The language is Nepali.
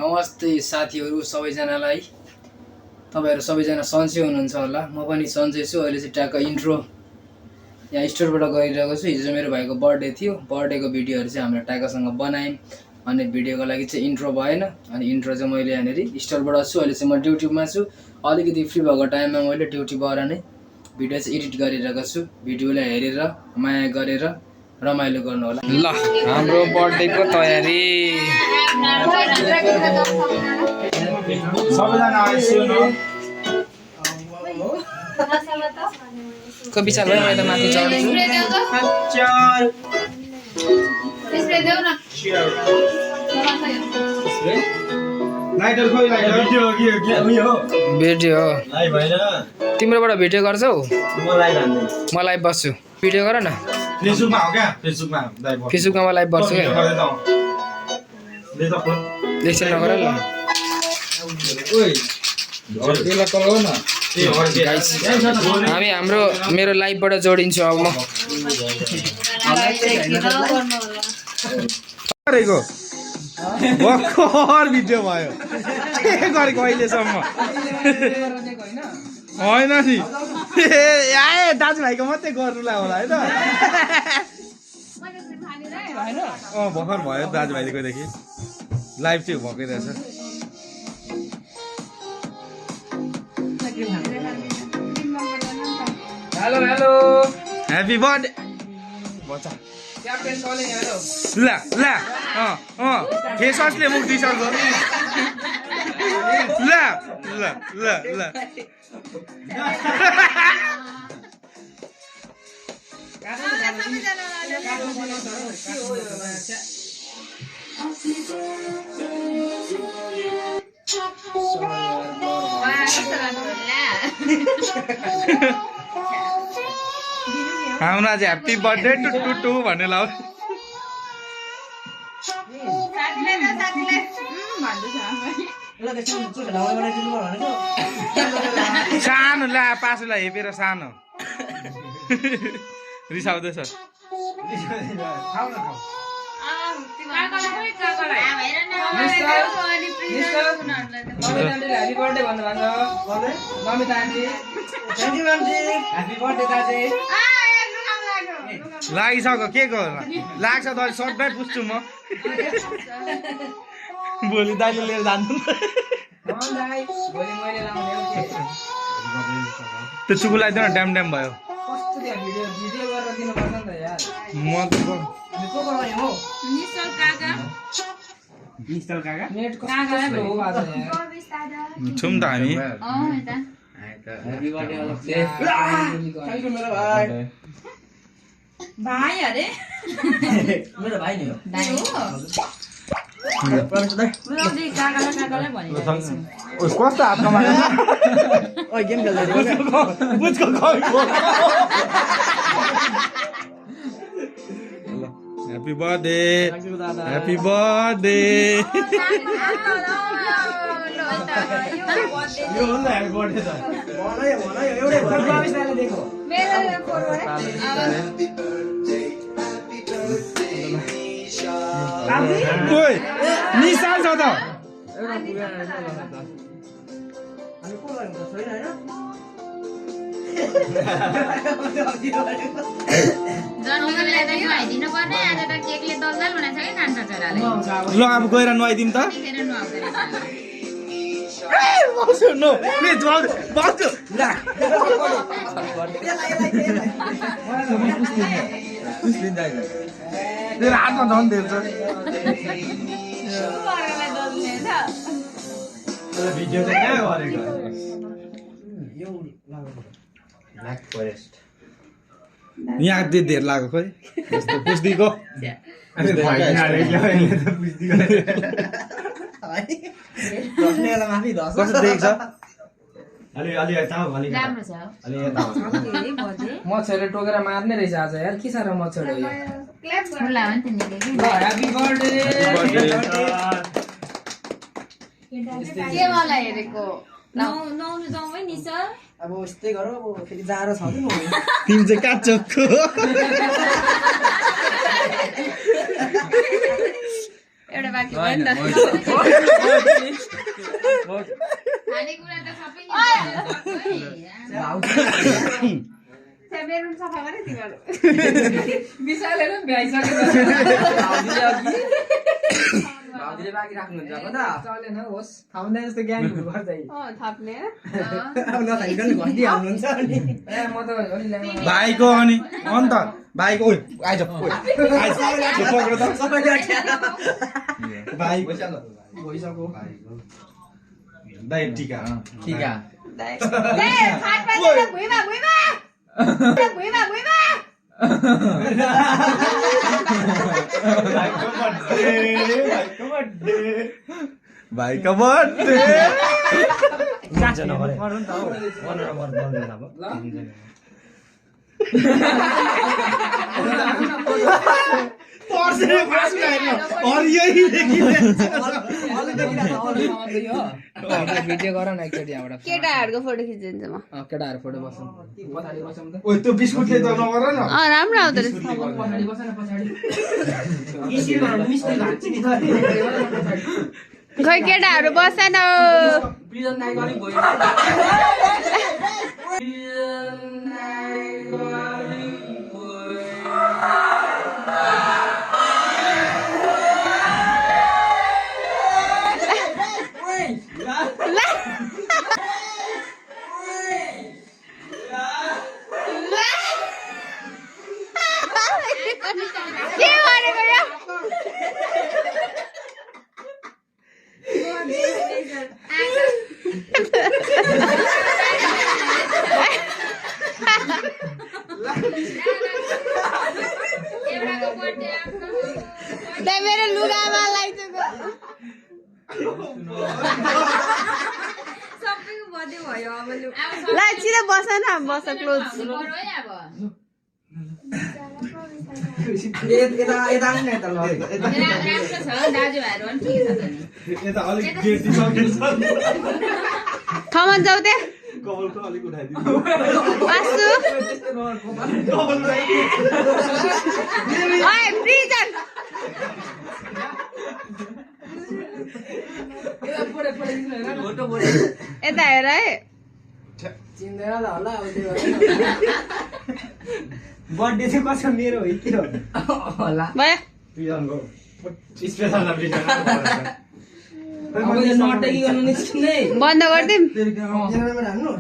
नमस्ते साथीहरु सबैजनालाई तपाईहरु सबैजना सन्चै हुनुहुन्छ होला म पनि सन्चै छु अहिले चाहिँ ट्याक्क इन्ट्रो यहाँ स्टोरबाट गरिरहेको छु हिजो मेरो भाइको बर्थडे थियो बर्थडेको भिडियोहरु चाहिँ हामीले ट्याक्कसँग बनायौं अनि भिडियोको लागि चाहिँ इन्ट्रो भएन अनि इन्ट्रो चाहिँ मैले यहाँनेरि स्टोरबाट छु अहिले चाहिँ म ड्युटीमा छु अलिकति फ्री भएको टाइममा मैले ड्युटीबाट नै भिडियो चाहिँ एडिट गरिरहेको छु भिडियोलाई हेरेर माया गरेर रमाइलो गर्नु होला ल हाम्रो बर्थडेको तयारी सबैजना आइसक्यो न को विचार भयो मैले त माथि चढ्छु लाइटर खोइ लाइटर भिडियो लाइ भएन तिम्रोबाट भिडियो गर्छौ म लाइभ हान्दै म लाइभ बस्छु भिडियो गर न फेसबुकमा हो क्या फेसबुकमा लाइभ गर्छु फेसबुकमा लाइभ बस्छु के ले त फोन एकछिन नगर ल ओइ यसलाई चलाउ न गाइस हामी हाम्रो मेरो लाइभबाट जोडिन्छु अब म गरेको भर्खर भिडियो भयो के गरेको अहिलेसम्म होइन नि आए दाजुभाइको मात्रै गर्नुलाई होला है त भर्खर भयो दाजुभाइकोदेखि लाइभ चाहिँ भएकै रहेछ हेलो हेलो ह्याप्पी बर्थडे बच्चा क्याप्टेन कलिङ हेलो ल ल फेसवासले मुख दिइसक्छ ल ल ल ल हाम्रो चाहिँ happy birthday to to to भन्ने लाउ सानो ला पासुलाई हेपेर सानो रिसाउँदैछ लागिसक्यो के को लाग्छ त सर्टमै पुस्छु म भोलि दाइले लिएर जान्छु त्यो चुकु लगाइदिनु ड्याम ड्याम भयो म त छौँ त हामी भाइ अरे मेरो भाइ नि हो कस्तो हातमा game happy birthday happy birthday निशान छ त ल अब गएर नुहाइदिउँ त तेरो हातमा झन् धेरै भिडियो चाहिँ कहाँ गरेको यहाँ धेरै लाग्यो खोइ पुस्तीको कस्तो देख्छ राम्रो छ मच्छरले टोकेर मार्ने रहेछ आज यार के साह्रो मच्छर हो यो खुल्ला हो नि त निकै कि ल ह्यापी बर्थडे के मलाई हेरेको नुहाउनु जाउँ है नि सर अब यस्तै गरौँ अब फेरि जाडो छ कि तिमी चाहिँ कहाँ चोखो एउटा बाँकी भयो नि त खानेकुरा त सबै मेरो सफा गरे तिमीहरू विशालले पनि भ्याइसकेको भाउजूले बाँकी राख्नुहुन्छ अब त चलेन होस् खाउँदा जस्तो ज्ञानहरू गर्छ थप्ने नखाइकन घटिहाल्नुहुन्छ नि ए म त अलि ल्यामा भाइको अनि अन्त भाइको ओइ आइज आइज पक्रो त सबैले अट्याएर भाइ भइसक्यो दाइ टिका ठिक भाइको बर्थडे भिडियो गर न एकचोटि यहाँबाट केटाहरूको फोटो खिचिदिन्छ म केटाहरू फोटो बस्छौँ पछाडि बसौँ त ओइ त्यो बिस्कुटले त नगर न राम्रो आउँदो रहेछ पछाडि बस न पछाडि खै केटाहरू बसेन प्रिजन नाइ गरी गयो के गरेको यो मेरो लुगामा लगाइसक्यो सबैको बर्थडे भयो अब ल छिटो बस न बस क्लोज यता यता आउनु न यता ल यता अलिक बेसी सकेछ ठाउँमा जाऊ त्यहाँ कमलको अलिक उठाइदिनु वासु ओए प्रिजन यता हेर है चिन्दैन त होला अब त्यो बर्थडे चाहिँ कसको मेरो हो के हो होला भयो प्रिजनको स्पेशल एप्लिकेसन नटकी गर्नु निस्किने बन्द गरिदिउँ हान्नु